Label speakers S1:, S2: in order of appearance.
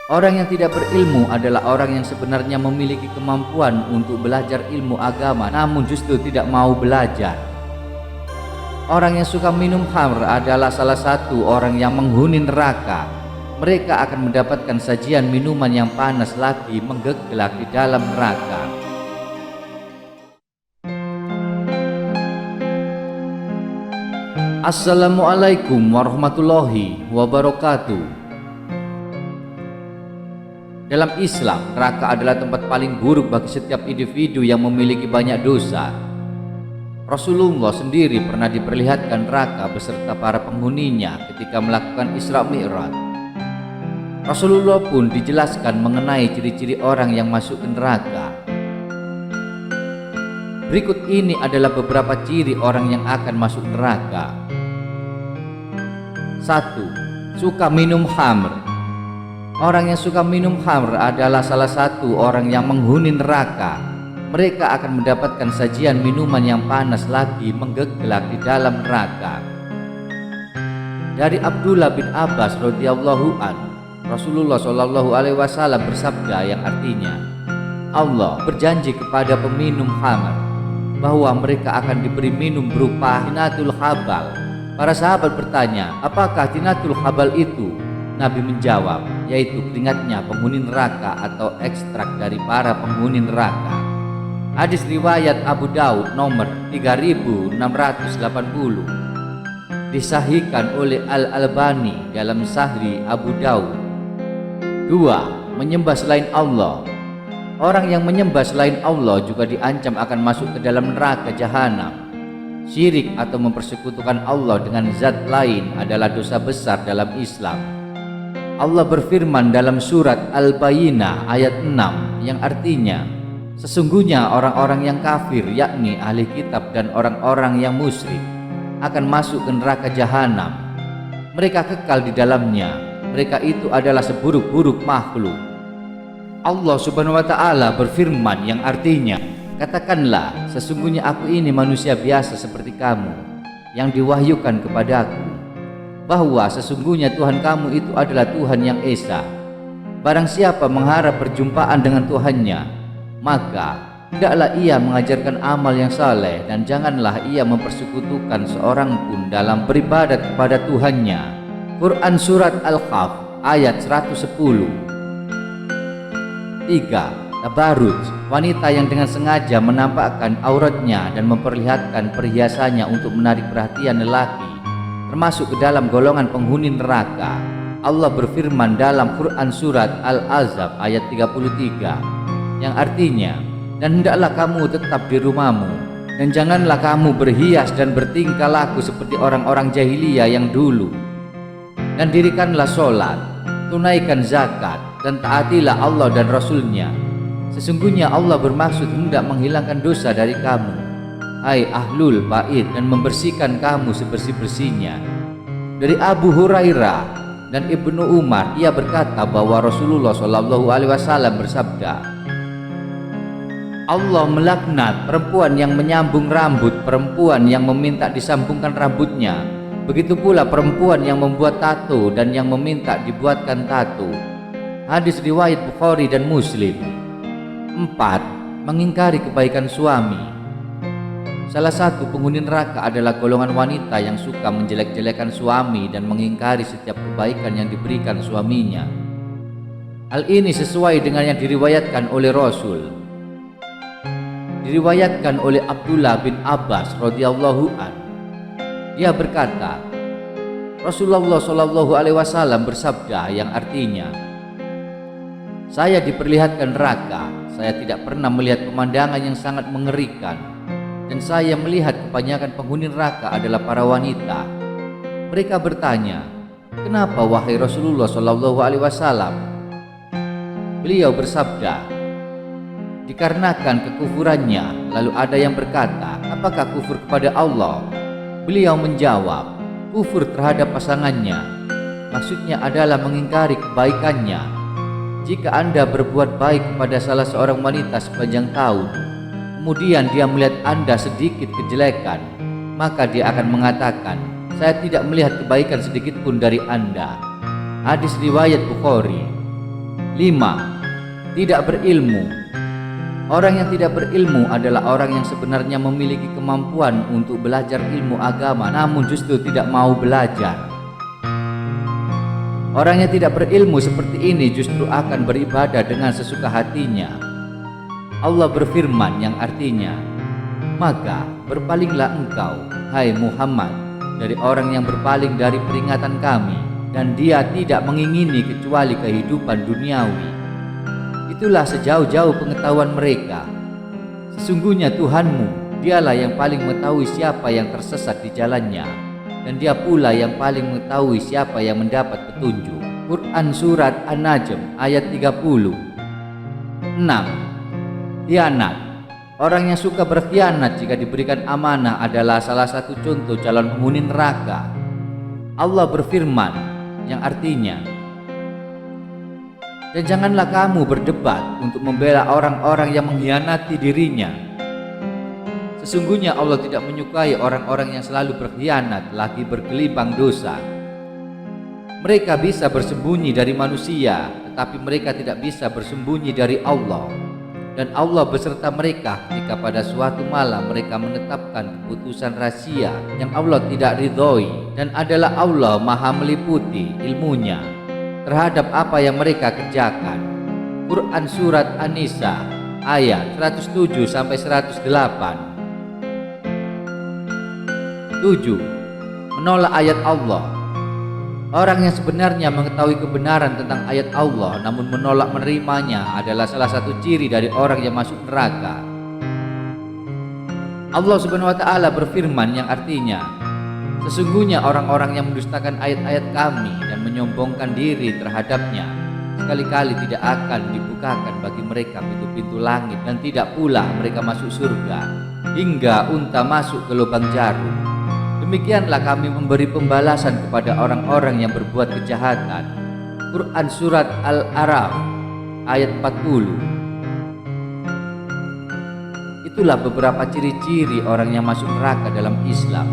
S1: Orang yang tidak berilmu adalah orang yang sebenarnya memiliki kemampuan untuk belajar ilmu agama namun justru tidak mau belajar. Orang yang suka minum khamr adalah salah satu orang yang menghuni neraka. Mereka akan mendapatkan sajian minuman yang panas lagi menggegelak di dalam neraka. Assalamualaikum warahmatullahi wabarakatuh. Dalam Islam, neraka adalah tempat paling buruk bagi setiap individu yang memiliki banyak dosa. Rasulullah sendiri pernah diperlihatkan neraka beserta para penghuninya ketika melakukan Isra Mi'raj. Rasulullah pun dijelaskan mengenai ciri-ciri orang yang masuk ke neraka. Berikut ini adalah beberapa ciri orang yang akan masuk neraka. 1. Suka minum khamr. Orang yang suka minum khamr adalah salah satu orang yang menghuni neraka. Mereka akan mendapatkan sajian minuman yang panas lagi menggegelak di dalam neraka. Dari Abdullah bin Abbas radhiyallahu an, Rasulullah shallallahu alaihi wasallam bersabda yang artinya, Allah berjanji kepada peminum khamr bahwa mereka akan diberi minum berupa tinatul khabal. Para sahabat bertanya, apakah tinatul khabal itu? Nabi menjawab, yaitu keringatnya penghuni neraka atau ekstrak dari para penghuni neraka. Hadis riwayat Abu Daud nomor 3680, disahihkan oleh Al-Albani dalam Sahih Abu Daud. 2. Menyembah selain Allah. Orang yang menyembah selain Allah juga diancam akan masuk ke dalam neraka jahanam. Syirik atau mempersekutukan Allah dengan zat lain adalah dosa besar dalam Islam. Allah berfirman dalam surat Al-Bayyinah ayat 6 yang artinya, sesungguhnya orang-orang yang kafir yakni ahli kitab dan orang-orang yang musyrik akan masuk ke neraka jahanam. Mereka kekal di dalamnya. Mereka itu adalah seburuk-buruk makhluk. Allah Subhanahu wa ta'ala berfirman yang artinya, katakanlah, sesungguhnya aku ini manusia biasa seperti kamu yang diwahyukan kepadaku bahwa sesungguhnya Tuhan kamu itu adalah Tuhan yang esa. Barang siapa mengharap perjumpaan dengan Tuhannya, maka hendaklah ia mengajarkan amal yang saleh dan janganlah ia mempersekutukan seorang pun dalam beribadat kepada Tuhannya. Quran Surat Al-Kahf ayat 110. 3. Tabarruj. Wanita yang dengan sengaja menampakkan auratnya dan memperlihatkan perhiasannya untuk menarik perhatian lelaki termasuk ke dalam golongan penghuni neraka. Allah berfirman dalam Quran Surat Al-Ahzab ayat 33 yang artinya, dan hendaklah kamu tetap di rumahmu dan janganlah kamu berhias dan bertingkah laku seperti orang-orang jahiliyah yang dulu, dan dirikanlah sholat, tunaikan zakat, dan taatilah Allah dan Rasulnya. Sesungguhnya Allah bermaksud hendak menghilangkan dosa dari kamu, hai ahlul bait, dan membersihkan kamu sebersih-bersihnya. Dari Abu Hurairah dan Ibnu Umar, ia berkata bahwa Rasulullah shallallahu alaihi wasallam bersabda, Allah melaknat perempuan yang menyambung rambut perempuan yang meminta disambungkan rambutnya, begitu pula perempuan yang membuat tato dan yang meminta dibuatkan tato. Hadis riwayat Bukhari dan Muslim. 4. Mengingkari kebaikan suami. Salah satu penghuni neraka adalah golongan wanita yang suka menjelek-jelekan suami dan mengingkari setiap kebaikan yang diberikan suaminya. Hal ini sesuai dengan yang diriwayatkan oleh Rasul. Diriwayatkan oleh Abdullah bin Abbas radhiyallahu an. Dia berkata, Rasulullah shallallahu alaihi wasallam bersabda yang artinya, saya diperlihatkan neraka. Saya tidak pernah melihat pemandangan yang sangat mengerikan. Dan saya melihat kebanyakan penghuni neraka adalah para wanita. Mereka bertanya, kenapa wahai Rasulullah Shallallahu Alaihi Wasallam? Beliau bersabda, dikarenakan kekufurannya. Lalu ada yang berkata, apakah kufur kepada Allah? Beliau menjawab, kufur terhadap pasangannya. Maksudnya adalah mengingkari kebaikannya. Jika Anda berbuat baik kepada salah seorang wanita sepanjang tahun, kemudian dia melihat Anda sedikit kejelekan, maka dia akan mengatakan, saya tidak melihat kebaikan sedikit pun dari Anda. Hadis riwayat Bukhari. 5. Tidak berilmu. Orang yang tidak berilmu adalah orang yang sebenarnya memiliki kemampuan untuk belajar ilmu agama namun justru tidak mau belajar. Orang yang tidak berilmu seperti ini justru akan beribadah dengan sesuka hatinya. Allah berfirman yang artinya, "Maka berpalinglah engkau, hai Muhammad, dari orang yang berpaling dari peringatan kami, dan dia tidak mengingini kecuali kehidupan duniawi. Itulah sejauh-jauh pengetahuan mereka. Sesungguhnya Tuhanmu, dialah yang paling mengetahui siapa yang tersesat di jalannya, dan dia pula yang paling mengetahui siapa yang mendapat petunjuk." Quran Surat An-Najm ayat 30. 6. Khianat. Orang yang suka berkhianat jika diberikan amanah adalah salah satu contoh calon penghuni neraka. Allah berfirman yang artinya, "Dan janganlah kamu berdebat untuk membela orang-orang yang mengkhianati dirinya. Sesungguhnya Allah tidak menyukai orang-orang yang selalu berkhianat lagi bergelimang dosa. Mereka bisa bersembunyi dari manusia, tetapi mereka tidak bisa bersembunyi dari Allah. Dan Allah beserta mereka ketika pada suatu malam mereka menetapkan keputusan rahasia yang Allah tidak ridhoi, dan adalah Allah maha meliputi ilmunya terhadap apa yang mereka kerjakan." Quran Surat An-Nisa ayat 107-108. 7. Menolak ayat Allah. Orang yang sebenarnya mengetahui kebenaran tentang ayat Allah namun menolak menerimanya adalah salah satu ciri dari orang yang masuk neraka. Allah Subhanahu wa taala berfirman yang artinya, "Sesungguhnya orang-orang yang mendustakan ayat-ayat kami dan menyombongkan diri terhadapnya, sekali-kali tidak akan dibukakan bagi mereka pintu-pintu langit, dan tidak pula mereka masuk surga hingga unta masuk ke lubang jarum. Demikianlah kami memberi pembalasan kepada orang-orang yang berbuat kejahatan." Quran Surat Al-A'raf ayat 40. Itulah beberapa ciri-ciri orang yang masuk neraka dalam Islam.